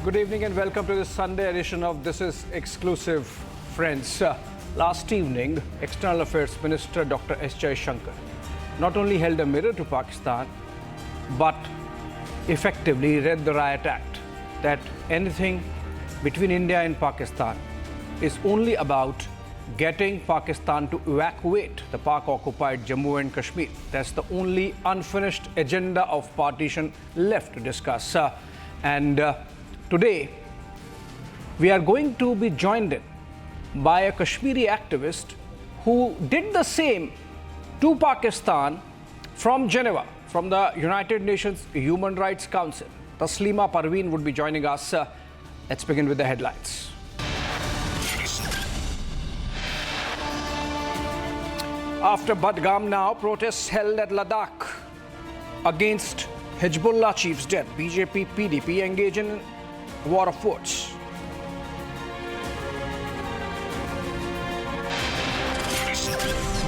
Good evening and welcome to this Sunday edition of This Is Exclusive, friends. Last evening, External Affairs Minister Dr. S. Jaishankar not only held a mirror to Pakistan, but effectively read the Riot Act, that anything between India and Pakistan is only about getting Pakistan to evacuate the Pak-occupied Jammu and Kashmir. That's the only unfinished agenda of partition left to discuss. Today, we are going to be joined in by a Kashmiri activist who did the same to Pakistan from Geneva, from the United Nations Human Rights Council. Taslima Parveen would be joining us. Let's begin with the headlines. After Budgam now, protests held at Ladakh against Hezbollah chief's death. BJP, PDP engage in war of words.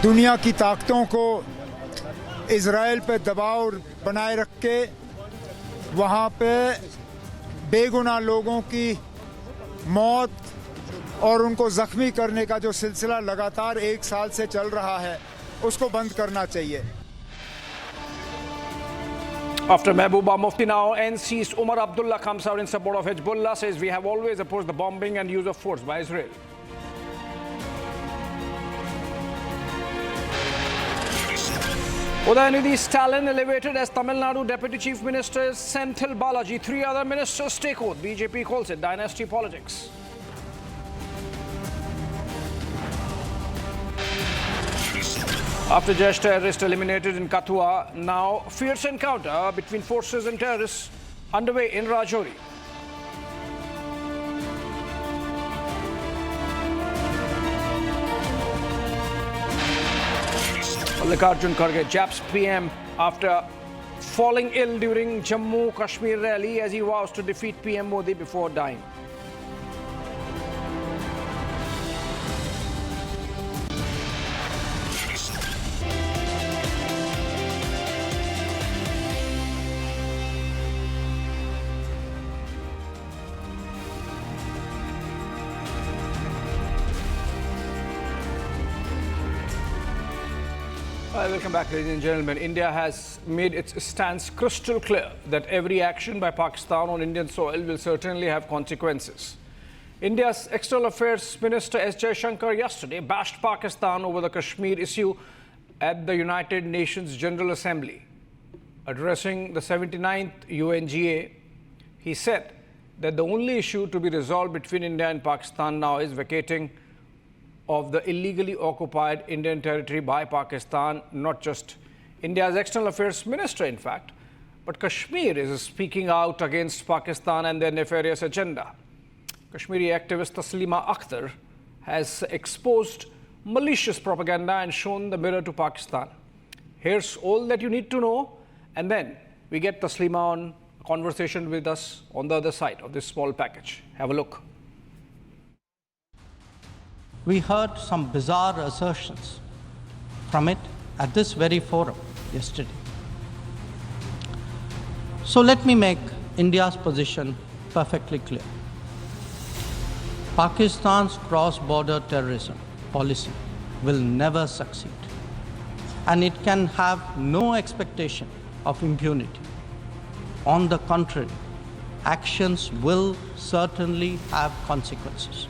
दुनिया की ताकतों को Israel पे दबाव बनाए रख के वहाँ पे बेगुनाह लोगों की मौत और उनको जख्मी करने का जो सिलसिला लगातार 1 साल से चल रहा है उसको बंद करना चाहिए. After Mehbooba Mufti now, NC's Umar Abdullah comes out in support of Hezbollah, says we have always opposed the bombing and use of force by Israel. Udayanidhi Stalin elevated as Tamil Nadu Deputy Chief Minister Senthil Balaji. 3 other ministers take oath. BJP calls it dynasty politics. After Jaish terrorist eliminated in Kathua, now fierce encounter between forces and terrorists underway in Rajouri. Mallikarjun Kharge, JAP's PM, after falling ill during Jammu-Kashmir rally as he vows to defeat PM Modi before dying. Welcome back, ladies and gentlemen. India has made its stance crystal clear that every action by Pakistan on Indian soil will certainly have consequences. India's External Affairs Minister S. Jaishankar yesterday bashed Pakistan over the Kashmir issue at the United Nations General Assembly. Addressing the 79th UNGA, he said that the only issue to be resolved between India and Pakistan now is vacating of the illegally occupied Indian territory by Pakistan, not just India's External Affairs Minister, in fact, but Kashmir is speaking out against Pakistan and their nefarious agenda. Kashmiri activist Taslima Akhtar has exposed malicious propaganda and shown the mirror to Pakistan. Here's all that you need to know, and then we get Taslima on a conversation with us on the other side of this small package. Have a look. We heard some bizarre assertions from it at this very forum yesterday. So let me make India's position perfectly clear. Pakistan's cross-border terrorism policy will never succeed, and it can have no expectation of impunity. On the contrary, actions will certainly have consequences.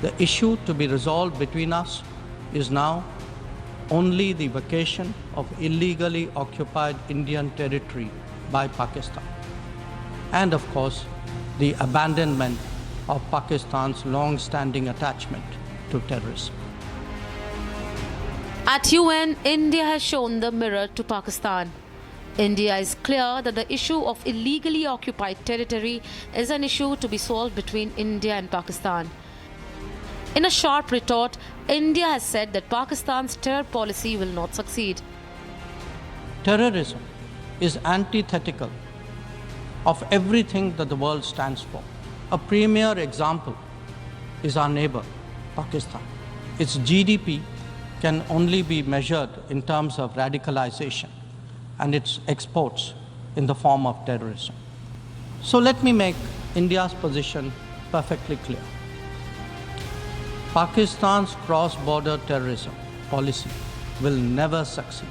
The issue to be resolved between us is now only the vacation of illegally occupied Indian territory by Pakistan, and of course, the abandonment of Pakistan's long-standing attachment to terrorism. At UN, India has shown the mirror to Pakistan. India is clear that the issue of illegally occupied territory is an issue to be solved between India and Pakistan. In a sharp retort, India has said that Pakistan's terror policy will not succeed. Terrorism is antithetical of everything that the world stands for. A premier example is our neighbor, Pakistan. Its GDP can only be measured in terms of radicalization and its exports in the form of terrorism. So let me make India's position perfectly clear. Pakistan's cross-border terrorism policy will never succeed.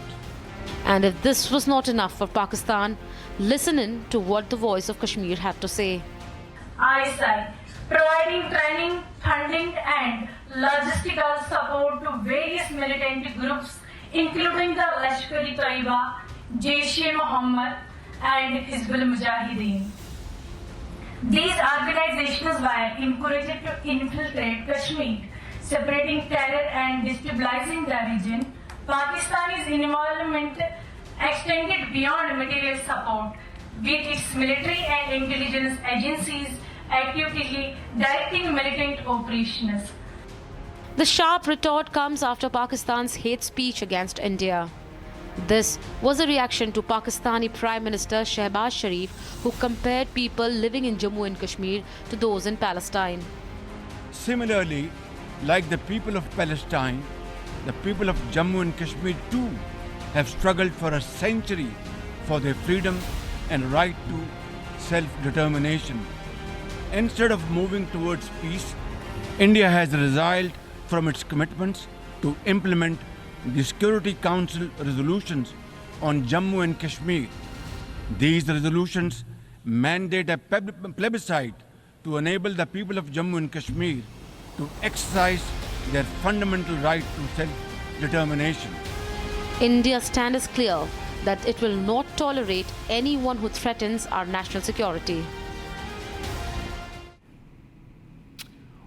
And if this was not enough for Pakistan, listen in to what the voice of Kashmir had to say. ISI, providing training, funding and logistical support to various militant groups including the Lashkar-e-Taiba, Jaish-e-Mohammed and Hizbul Mujahideen. These organizations were encouraged to infiltrate Kashmir, separating terror and destabilizing the region. Pakistan's involvement extended beyond material support, with its military and intelligence agencies actively directing militant operations. The sharp retort comes after Pakistan's hate speech against India. This was a reaction to Pakistani Prime Minister Shehbaz Sharif, who compared people living in Jammu and Kashmir to those in Palestine. Similarly, like the people of Palestine, the people of Jammu and Kashmir too have struggled for a century for their freedom and right to self-determination. Instead of moving towards peace, India has resiled from its commitments to implement the Security Council resolutions on Jammu and Kashmir. These resolutions mandate a plebiscite to enable the people of Jammu and Kashmir to exercise their fundamental right to self-determination. India's stand is clear that it will not tolerate anyone who threatens our national security.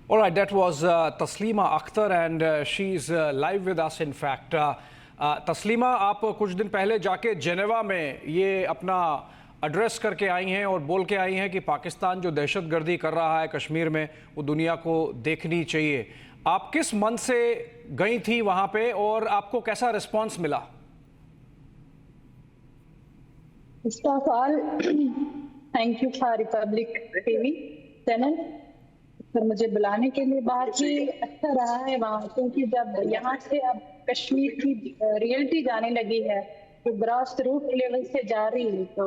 All right, that was Taslima Akhtar, and she's live with us. In fact, Taslima, आप कुछ दिन पहले जाके Geneva में ये अपना address करके आई हैं और बोल के आई हैं कि पाकिस्तान जो दहशतगर्दी कर रहा है कश्मीर में वो दुनिया को देखनी चाहिए। आप किस मन से गई थी वहां पे और आपको कैसा रिस्पांस मिला? First of all, thank you for Republic TV channel पर मुझे बुलाने के लिए। बहुत ही अच्छा रहा है वहाँ, क्योंकि जब यहाँ से अब कश्मीर की रियलिटी जाने लगी है तो ग्रास रूट लेवल से जा रही है, तो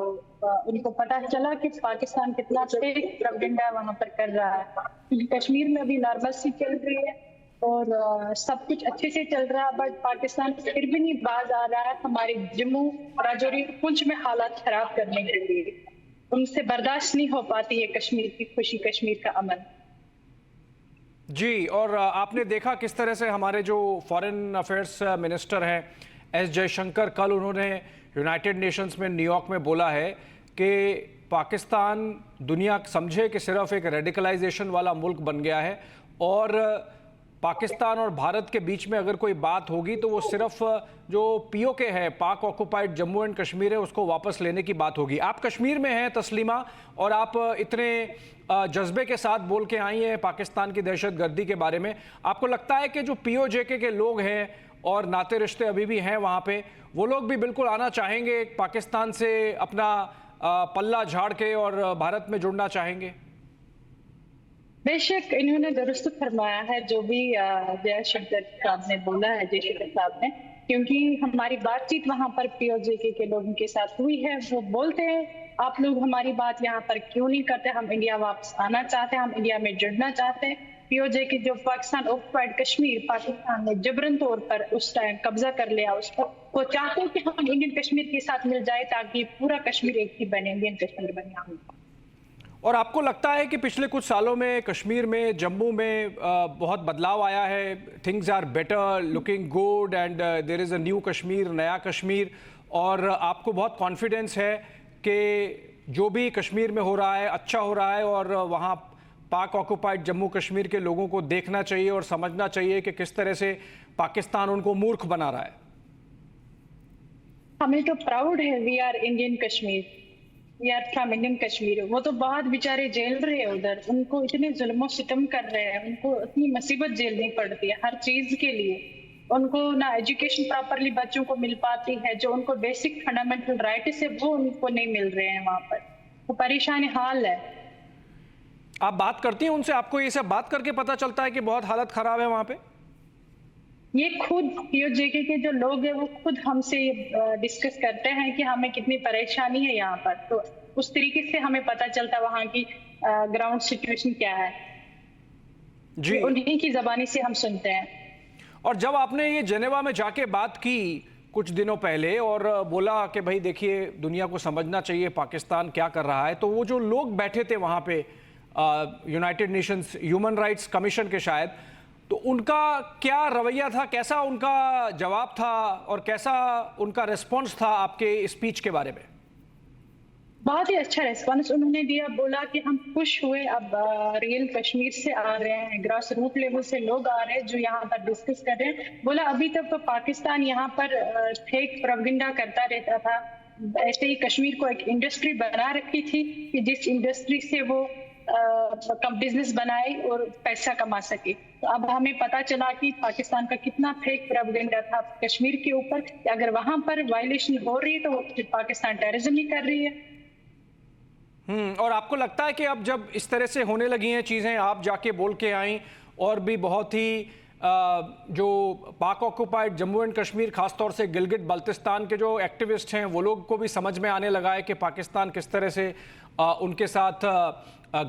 उनको पता चला कि पाकिस्तान कितना फेक प्रोपेगेंडा वहाँ पर कर रहा है। क्योंकि कश्मीर में अभी नॉर्मलसी चल रही है और सब कुछ अच्छे से चल रहा है, बट पाकिस्तान फिर भी नहीं बाज आ रहा है हमारे जम्मू, राजौरी, पुंछ में हालात खराब करने के लिए। उनसे बर्दाश्त नहीं हो पाती है कश्मीर की खुशी, कश्मीर का अमन। जी, और आपने देखा किस तरह से हमारे जो फॉरेन अफेयर्स मिनिस्टर हैं एस जयशंकर, कल उन्होंने यूनाइटेड नेशंस में न्यूयॉर्क में बोला है कि पाकिस्तान दुनिया समझे कि सिर्फ एक रेडिकलाइजेशन वाला मुल्क बन गया है और पाकिस्तान और भारत के बीच में अगर कोई बात होगी तो वो सिर्फ जो पीओके है, पाक ऑक्युपाइड जम्मू एंड कश्मीर है, उसको वापस लेने की बात होगी। आप कश्मीर में हैं तस्लीमा, और आप इतने जज्बे के साथ बोल के आई हैं पाकिस्तान की दहशतगर्दी के बारे में। आपको लगता है कि जो पीओजेके के लोग हैं और नाते रिश्ते अभी भी हैं वहाँ पे, वो लोग भी बिल्कुल आना चाहेंगे पाकिस्तान से, अपना पल्ला झाड़ के और भारत में जुड़ना चाहेंगे? बेशक इन्होंने दुरुस्त फरमाया है जो भी जयशंकर साहब ने बोला है, जयशंकर साहब ने, क्योंकि हमारी बातचीत वहाँ पर पीओजेके के लोगों के साथ हुई है। वो बोलते हैं आप लोग हमारी बात यहाँ पर क्यों नहीं करते, हम इंडिया वापस आना चाहते हैं, हम इंडिया में जुड़ना चाहते हैं। पीओजेके जो पाकिस्तान ऑक्युपाइड कश्मीर, पाकिस्तान ने जबरन तौर पर उस टाइम कब्जा कर लिया उसको, वो चाहते हैं कि हम इंडियन कश्मीर के साथ मिल जाए ताकि पूरा कश्मीर एक ही बने, इंडियन कश्मीर बने। और आपको लगता है कि पिछले कुछ सालों में कश्मीर में, जम्मू में बहुत बदलाव आया है, things are better, looking good and there is a new Kashmir, नया कश्मीर, और आपको बहुत कॉन्फिडेंस है कि जो भी कश्मीर में हो रहा है अच्छा हो रहा है और वहाँ पाक ऑक्युपाइड जम्मू कश्मीर के लोगों को देखना चाहिए और समझना चाहिए कि किस तरह से पाकिस्तान उनको मूर्ख बना रहा है? हमें तो प्राउड है, we are Indian Kashmir, we are from Indian Kashmir. वो तो बहुत बेचारे जेल रहे हैं उधर, उनको इतने जुल्म सितम कर रहे हैं, उनको इतनी मुसीबत झेलनी पड़ती है हर चीज के लिए। उनको ना एजुकेशन प्रॉपरली बच्चों को मिल पाती है, जो उनको बेसिक फंडामेंटल राइट है वो उनको नहीं मिल रहे हैं वहाँ पर, वो परेशान हाल है। आप बात करती हैं उनसे, आपको ये सब बात करके पता चलता है कि बहुत हालत खराब है वहाँ पे? ये खुद पीओजेके के जो लोग हैं वो खुद हमसे डिस्कस करते हैं कि हमें कितनी परेशानी है यहाँ पर, तो उस तरीके से हमें पता चलता वहाँ की ग्राउंड सिचुएशन क्या है जी, उन्हीं की ज़बानी से हम सुनते हैं। और जब आपने ये जेनेवा में जाके बात की कुछ दिनों पहले और बोला कि भाई देखिए दुनिया को समझना चाहिए पाकिस्तान क्या कर रहा है, तो वो जो लोग बैठे थे वहाँ पे United Nations human rights commission के शायद, तो उनका क्या रवैया था, कैसा उनका जवाब था और कैसा उनका रिस्पॉन्स था आपके स्पीच के बारे में? बहुत ही अच्छा रेस्पॉन्स उन्होंने दिया। बोला कि हम खुश हुए, अब रियल कश्मीर से आ रहे हैं, ग्रास रूट लेवल से लोग आ रहे हैं जो यहाँ पर डिस्कस कर रहे हैं। बोला अभी तक तो पाकिस्तान यहाँ पर फेक प्रोपेगेंडा करता रहता था, ऐसे ही कश्मीर को एक इंडस्ट्री बना रखी थी कि जिस इंडस्ट्री से वो बिजनेस बनाए और पैसा कमा सके। तो अब हमें पता चला कि पाकिस्तान का कितना फेक प्रोपेगेंडा था कश्मीर के ऊपर, कि अगर वहां पर वायलेशन हो रही है तो वो पाकिस्तान टेररिज्म ही कर रही है। और आपको लगता है कि अब जब इस तरह से होने लगी हैं चीज़ें, आप जाके बोल के आई और भी बहुत ही जो पाक ऑक्युपाइड जम्मू एंड कश्मीर, खासतौर से गिलगित बल्तिस्तान के जो एक्टिविस्ट हैं वो लोग को भी समझ में आने लगा है कि पाकिस्तान किस तरह से उनके साथ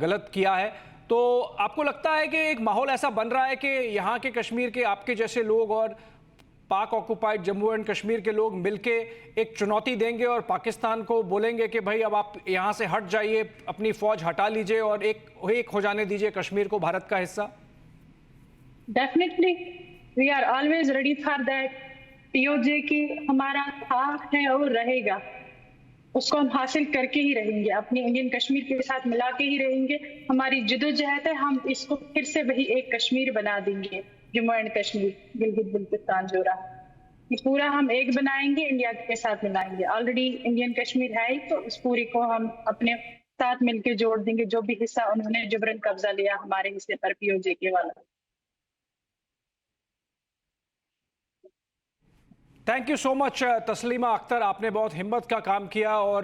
गलत किया है, तो आपको लगता है कि एक माहौल ऐसा बन रहा है कि यहाँ के कश्मीर के आपके जैसे लोग और पाक ऑक्युपाइड जम्मू एंड कश्मीर के लोग मिलके एक चुनौती देंगे और पाकिस्तान को बोलेंगे कि भाई अब आप यहाँ से हट जाइए, अपनी फौज हटा लीजिए और एक हो जाने दीजिए कश्मीर को भारत का हिस्सा? Definitely we are always ready for that. POJ की हमारा था है और रहेगा, उसको हम हासिल करके ही रहेंगे, अपने इंडियन कश्मीर के साथ मिला के ही रहेंगे। हमारी जदोजहद है, हम इसको फिर से वही एक कश्मीर बना देंगे, जम्मू एंड कश्मीर, गिलगित बल्तिस्तान जो रहा, ये पूरा हम एक बनाएंगे, इंडिया के साथ मिलाएंगे। ऑलरेडी इंडियन कश्मीर है ही, तो उस पूरी को हम अपने साथ मिलकर जोड़ देंगे, जो भी हिस्सा उन्होंने जबरन कब्जा लिया हमारे हिस्से पर पीओजे के वाला। Thank you so much Taslima Akhtar, आपने बहुत हिम्मत का काम किया और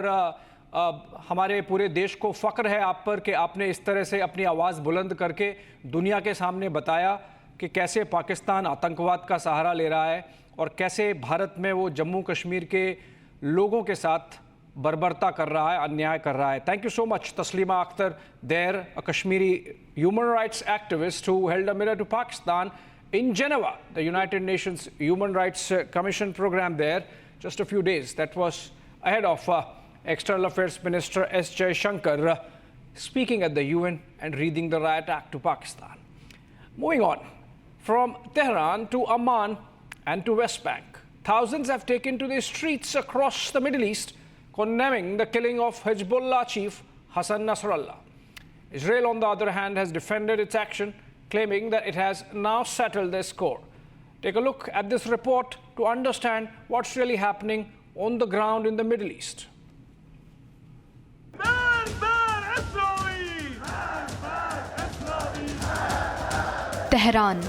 हमारे पूरे देश को फ़ख्र है आप पर कि आपने इस तरह से अपनी आवाज़ बुलंद करके दुनिया के सामने बताया कि कैसे पाकिस्तान आतंकवाद का सहारा ले रहा है और कैसे भारत में वो जम्मू कश्मीर के लोगों के साथ बर्बरता कर रहा है, अन्याय कर रहा है। Thank you so much Taslima Akhtar, there a Kashmiri human rights activist who held a mirror to Pakistan in Geneva, the United Nations Human Rights Commission program there, just a few days. That was ahead of External Affairs Minister S. Jaishankar speaking at the UN and reading the riot act to Pakistan. Moving on, from Tehran to Amman and to West Bank, thousands have taken to the streets across the Middle East, condemning the killing of Hezbollah chief Hassan Nasrallah. Israel, on the other hand, has defended its action, claiming that it has now settled the score. Take a look at this report to understand what's really happening on the ground in the Middle East. Tehran.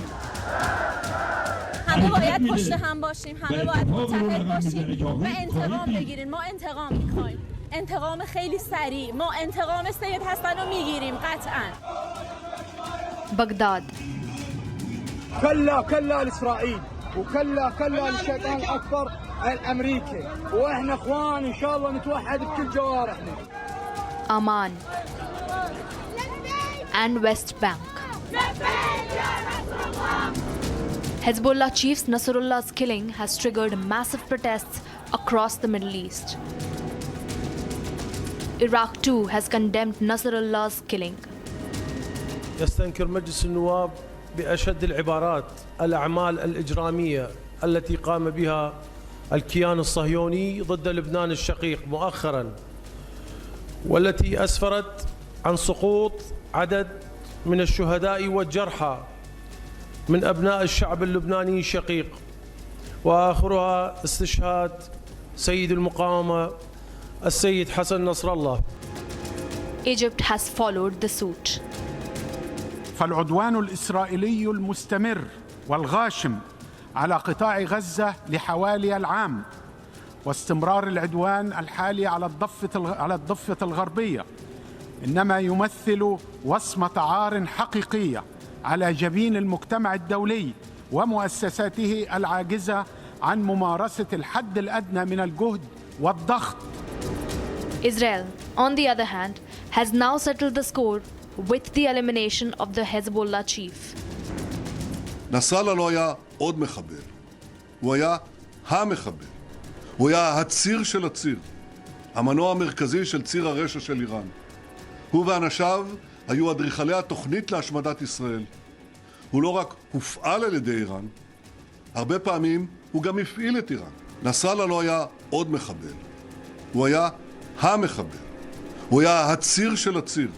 همه باید پشت هم باشیم، همه باید متحد باشیم و انتقام بگیریم. ما انتقام میخوایم، انتقام خیلی سریع. ما انتقام سید حسن رو میگیریم قطعاً. بغداد. كلا كلا لإسرائيل وكلا كلا للشيطان الأكبر الأمريكي، وإحنا إخوان إن شاء الله نتوحد بكل جوارحنا. Amman and West Bank. Hezbollah chief Nasrullah's killing has triggered massive protests across the Middle East. Iraq too has condemned Nasrullah's killing. يستنكر مجلس النواب بأشد العبارات الأعمال الإجرامية التي قام بها الكيان الصهيوني ضد لبنان الشقيق مؤخرا، والتي أسفرت عن سقوط عدد من الشهداء والجرحى من أبناء الشعب اللبناني الشقيق، وآخرها استشهاد سيد المقاومة السيد حسن نصر الله. Egypt has followed the suit. فالعدوان الإسرائيلي المستمر والغاشم على قطاع غزة لحوالي العام، واستمرار العدوان الحالي على الضفة الغربية، إنما يمثل وصمة عار حقيقية على جبين المجتمع الدولي ومؤسساته العاجزة عن ممارسة الحد الأدنى من الجهد والضغط. Israel, on the other hand, has now settled the score with the elimination of the Hezbollah chief. נסראללה לא היה עוד מחבל, הוא היה המחבל. הוא היה הציר של הציר, המנוע המרכזי של ציר הרשע של איראן. הוא ואנשיו היו אדריכלי התוכנית להשמדת ישראל. הוא לא רק הופעל על ידי איראן, הרבה פעמים הוא גם הפעיל את איראן. נסראללה לא היה עוד מחבל, הוא היה המחבל. הוא היה הציר של הציר,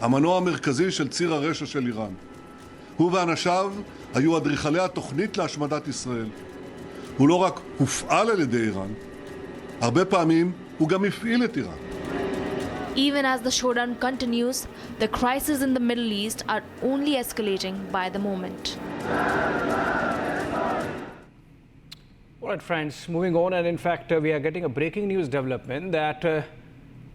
המנוע המרכזי של ציר הרשע של איראן. הוא ואנשיו היו אדריכלי התוכנית להשמדת ישראל. הוא לא רק הופעל על ידי איראן, הרבה פעמים הוא גם הפעיל את איראן. Even as the showdown continues, the crises in the Middle East are only escalating by the moment. All right, friends, moving on, and in fact, we are getting a breaking news development that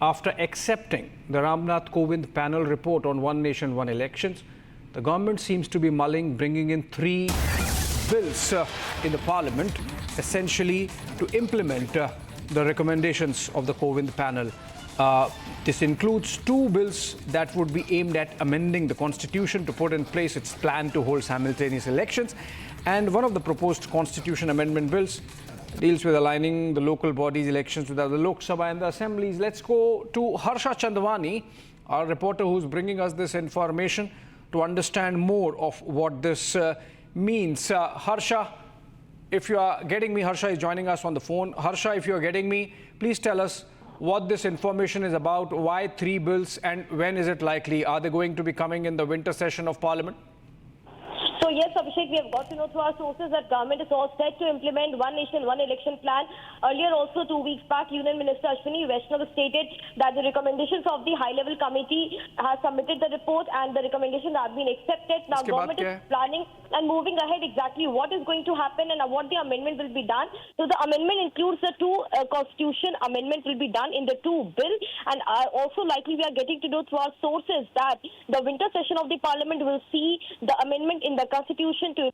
after accepting the Ramnath Kovind panel report on One Nation, One Elections, the government seems to be mulling bringing in 3 bills in the parliament, essentially to implement the recommendations of the Kovind panel. This includes 2 bills that would be aimed at amending the constitution to put in place its plan to hold simultaneous elections, and one of the proposed constitution amendment bills deals with aligning the local bodies' elections with the Lok Sabha and the assemblies. Let's go to Harsha Chandwani, our reporter who's bringing us this information to understand more of what this means. Harsha, if you are getting me, Harsha is joining us on the phone. Harsha, if you are getting me, please tell us what this information is about, why 3 bills, and when is it likely? Are they going to be coming in the winter session of Parliament? So yes, Abhishek, we have got to know through our sources that government is all set to implement One Nation, One Election plan. Earlier also, 2 weeks back, Union Minister Ashwini Vaishnav stated that the recommendations of the high-level committee has submitted the report and the recommendations have been accepted. Now government is planning and moving ahead exactly what is going to happen and what the amendment will be done. So the amendment includes the 2 constitution amendments will be done in the 2 bill, and also likely we are getting to know through our sources that the winter session of the Parliament will see the amendment in the Constitution to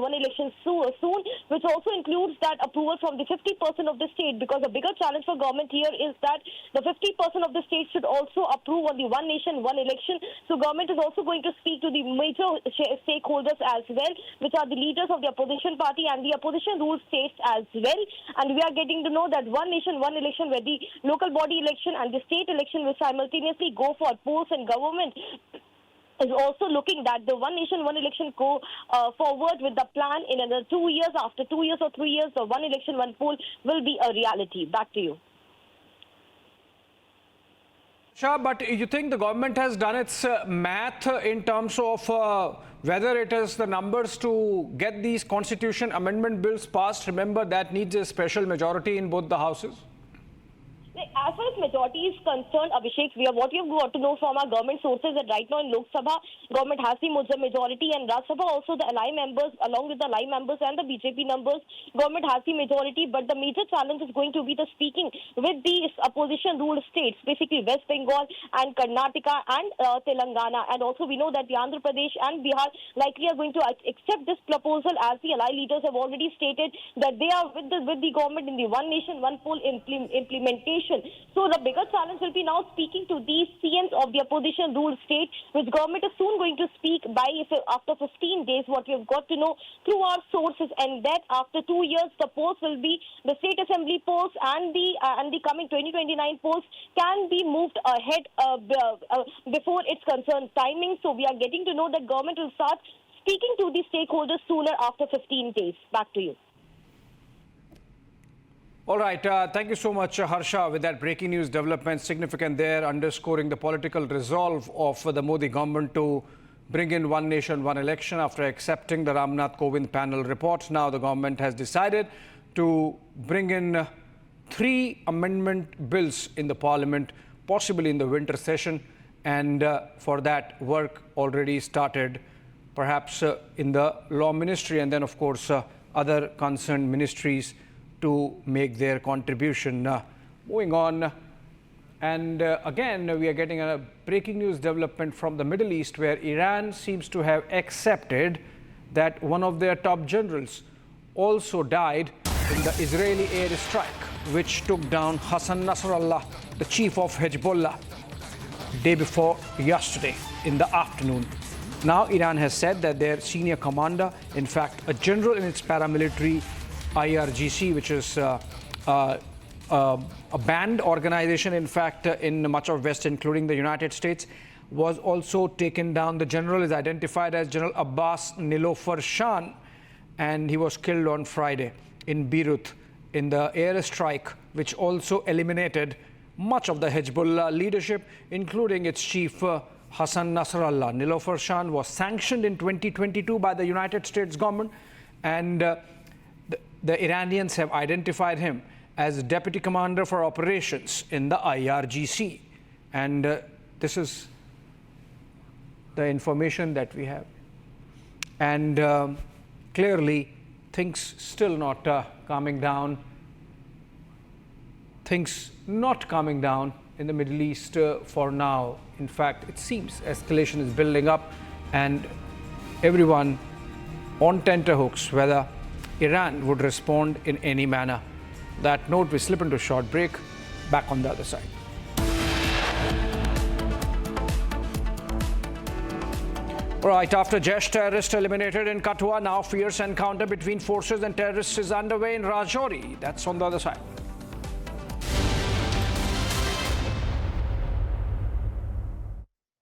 one election soon, which also includes that approval from the 50% of the state, because the bigger challenge for government here is that the 50% of the state should also approve on the One Nation, One Election. So government is also going to speak to the major stakeholders as well, which are the leaders of the opposition party and the opposition ruled states as well. And we are getting to know that One Nation, One Election, where the local body election and the state election will simultaneously go for polls, and government is also looking that the One Nation, One Election go forward with the plan in another 2 years. After 2 years or 3 years, the One Election, One poll will be a reality. Back to you. Shah, but you think the government has done its math in terms of whether it is the numbers to get these constitution amendment bills passed? Remember, that needs a special majority in both the houses. As far as majority is concerned, Abhishek, what we have got to know from our government sources that right now in Lok Sabha, government has the majority, and Rajya Sabha also the ally members, along with the ally members and the BJP members, government has the majority. But the major challenge is going to be the speaking with the opposition ruled states, basically West Bengal and Karnataka and Telangana. And also we know that the Andhra Pradesh and Bihar likely are going to accept this proposal, as the ally leaders have already stated that they are with the government in the One Nation, One poll implementation. So the bigger challenge will be now speaking to these CMs of the opposition ruled state, which government is soon going to speak by after 15 days, what we have got to know through our sources, and that after 2 years the polls will be the state assembly polls and the coming 2029 polls can be moved ahead before its concerned timing. So we are getting to know that government will start speaking to the stakeholders sooner after 15 days. Back to you. All right. Thank you so much, Harsha, with that breaking news development, significant there, underscoring the political resolve of the Modi government to bring in One Nation, One Election after accepting the Ramnath Kovind panel report. Now the government has decided to bring in 3 amendment bills in the Parliament, possibly in the winter session. And for that, work already started, perhaps in the Law Ministry, and then, of course, other concerned ministries to make their contribution. Moving on, and again, we are getting a breaking news development from the Middle East, where Iran seems to have accepted that one of their top generals also died in the Israeli airstrike, which took down Hassan Nasrallah. the chief of Hezbollah day before yesterday in the afternoon. Now Iran has said that their senior commander, in fact a general in its paramilitary IRGC, which is a banned organization in fact in much of West, including the United States, was also taken down. The general is identified as General Abbas Nilofer Shan, and he was killed on Friday in Beirut in the airstrike, which also eliminated much of the Hezbollah leadership, including its chief Hassan Nasrallah. Nilofer Shan was sanctioned in 2022 by the United States government, and the Iranians have identified him as Deputy Commander for Operations in the IRGC. And this is the information that we have. And clearly, things still not calming down. Things not calming down in the Middle East for now. In fact, it seems escalation is building up, and everyone on tenterhooks whether Iran would respond in any manner. That note, we slip into a short break. Back on the other side. Right, after Jaish terrorists eliminated in Kathua, now fierce encounter between forces and terrorists is underway in Rajouri. That's on the other side.